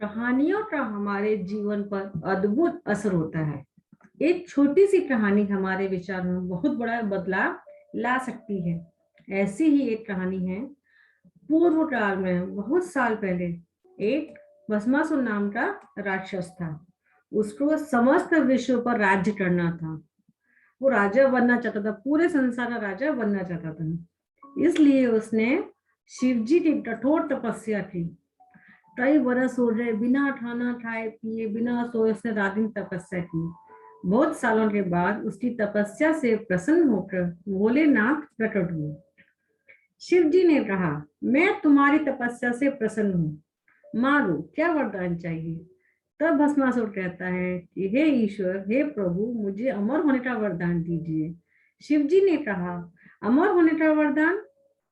कहानियों का हमारे जीवन पर अद्भुत असर होता है। एक छोटी सी कहानी हमारे विचार में बहुत बड़ा बदलाव ला सकती है। ऐसी ही एक कहानी है। पूर्व काल में बहुत साल पहले एक भस्मासुर नाम का राक्षस था। उसको समस्त विश्व पर राज्य करना था। वो राजा बनना चाहता था, पूरे संसार का राजा बनना चाहता था। इसलिए उसने शिवजी की कठोर तपस्या की। कई बरस हो गए बिना खाना खाए पिए, बिना सोए उसने रात दिन तपस्या की। बहुत सालों के बाद उसकी तपस्या से प्रसन्न होकर भोलेनाथ प्रकट हुए। शिव जी ने कहा, मैं तुम्हारी तपस्या से प्रसन्न हूँ, मांगो क्या वरदान चाहिए। तब भस्मासुर कहता है कि हे ईश्वर, हे प्रभु, मुझे अमर होने का वरदान दीजिए। शिव जी ने कहा, अमर होने का वरदान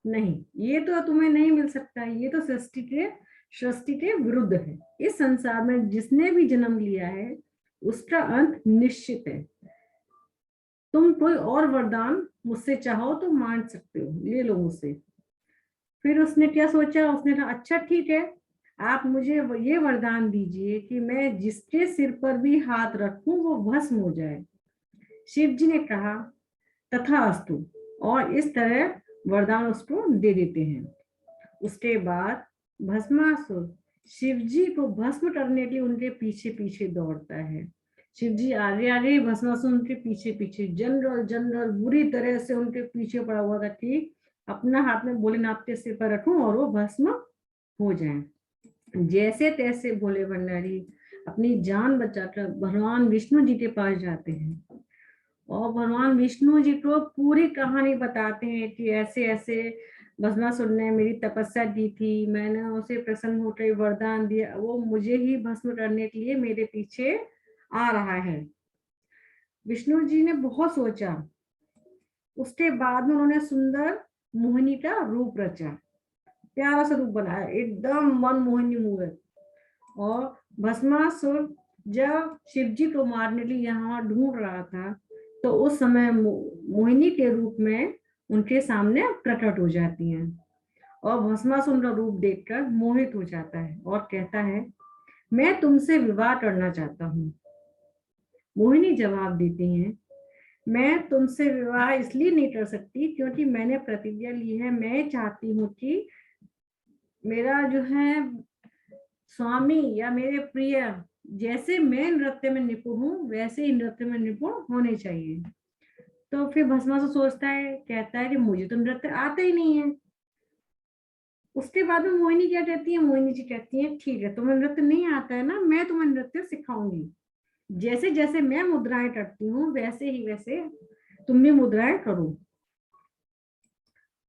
नहीं, ये तो तुम्हें नहीं मिल सकता, ये तो सृष्टि के विरुद्ध है। इस संसार में जिसने भी जन्म लिया है उसका अंत निश्चित है। तुम कोई और वरदान मुझसे चाहो तो मांग सकते हो, ले लो मुझसे। फिर उसने क्या सोचा, उसने कहा अच्छा ठीक है, आप मुझे ये वरदान दीजिए कि मैं जिसके सिर पर भी हाथ रखूं वो भस्म हो जाए। शिव जी ने कहा तथास्तु, और इस तरह वरदान उसको दे देते हैं। उसके बाद भस्मासुर शिव जी को भस्म करने के लिए उनके पीछे पीछे दौड़ता है। शिव जी आगे आगे, भस्मासुर उनके पीछे पीछे। जनरल जनरल बुरी तरह से उनके पीछे पड़ा हुआ था कि अपना हाथ में भोलेनाथ के सिर पर रखूं और वो भस्म हो जाए। जैसे तैसे भोले भंडारी अपनी जान बचाकर भगवान विष्णु जी के पास जाते हैं और भगवान विष्णु जी को पूरी कहानी बताते हैं कि ऐसे ऐसे भस्मासुर ने मेरी तपस्या की थी, मैंने उसे प्रसन्न होकर वरदान दिया, वो मुझे ही भस्म करने के लिए मेरे पीछे आ रहा है। विष्णु जी ने बहुत सोचा। उसके बाद में उन्होंने सुंदर मोहिनी का रूप रचा, प्यारा सा रूप बनाया, एकदम मनमोहनी मूर्त। और भस्मासुर जब शिवजी को मारने के लिए यहाँ ढूंढ रहा था तो उस समय मोहिनी के रूप में उनके सामने प्रकट हो जाती हैं और भस्मासुर का रूप देखकर मोहित हो जाता है और कहता है, मैं तुमसे विवाह करना चाहता हूँ। मोहिनी जवाब देती हैं, मैं तुमसे विवाह इसलिए नहीं कर सकती क्योंकि मैंने प्रतिज्ञा ली है। मैं चाहती हूँ कि मेरा जो है स्वामी या मेरे प्रिय जैसे मैं नृत्य में निपुण हूँ वैसे ही नृत्य में निपुण होने चाहिए। तो फिर भस्मासुर सोचता है, कहता है कि मुझे तो नृत्य आता ही नहीं है। उसके बाद में मोहिनी क्या कहती है, मोहिनी जी कहती है ठीक है, तुम्हें नृत्य नहीं आता है ना, मैं तुम्हें नृत्य सिखाऊंगी। जैसे जैसे मैं मुद्राएं करती हूँ वैसे ही वैसे तुम भी मुद्राएं करो।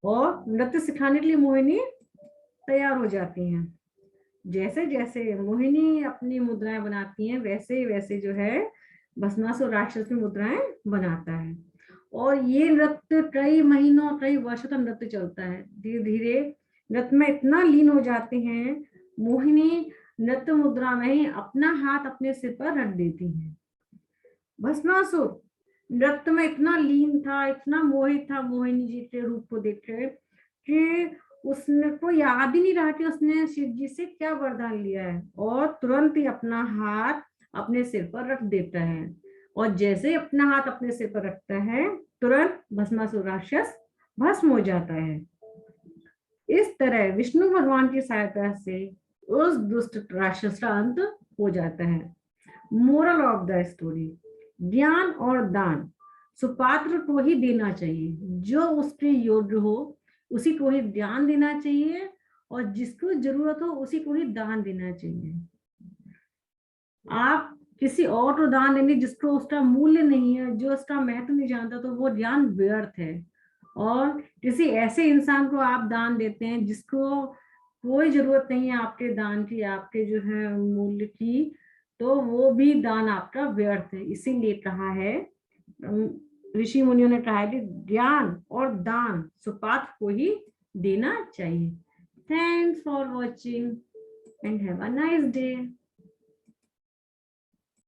और नृत्य सिखाने के लिए मोहिनी तैयार हो जाती हैं। जैसे जैसे मोहिनी अपनी मुद्राएं बनाती हैं वैसे वैसे जो है भस्मासुर राक्षस की मुद्राएं बनाता है। और ये नृत्य कई महीनों कई वर्षों तक नृत्य चलता है। धीरे धीरे नृत्य में इतना लीन हो जाते हैं, मोहिनी नृत्य मुद्रा में ही अपना हाथ अपने सिर पर रख देती है। भस्मासुर नृत्य में इतना लीन था, इतना मोहित था मोहिनी जी के रूप को देखकर कि उसने को याद ही नहीं रहा कि उसने शिव जी से क्या वरदान लिया है, और तुरंत ही अपना हाथ अपने सिर पर रख देता है। और जैसे ही अपना हाथ अपने सिर पर रखता है तुरंत भस्मासुर राक्षस भस्म हो जाता है। इस तरह विष्णु भगवान की सहायता से उस दुष्ट राक्षस का अंत हो जाता है। मोरल ऑफ द स्टोरी, ज्ञान और दान सुपात्र को ही देना चाहिए। जो उसके योग्य हो उसी को ही ज्ञान देना चाहिए और जिसको जरूरत हो उसी को ही दान देना चाहिए। आप किसी और को दान देंगे जिसको उसका मूल्य नहीं है, जो उसका महत्व नहीं जानता, तो वो ज्ञान व्यर्थ है। और किसी ऐसे इंसान को आप दान देते हैं जिसको कोई जरूरत नहीं है आपके दान की, आपके जो है मूल्य की, तो वो भी दान आपका व्यर्थ है। इसीलिए कहा है, ऋषि मुनियों ने कहा है कि ज्ञान और दान सुपात्र को ही देना चाहिए। Thanks for watching and have a nice day.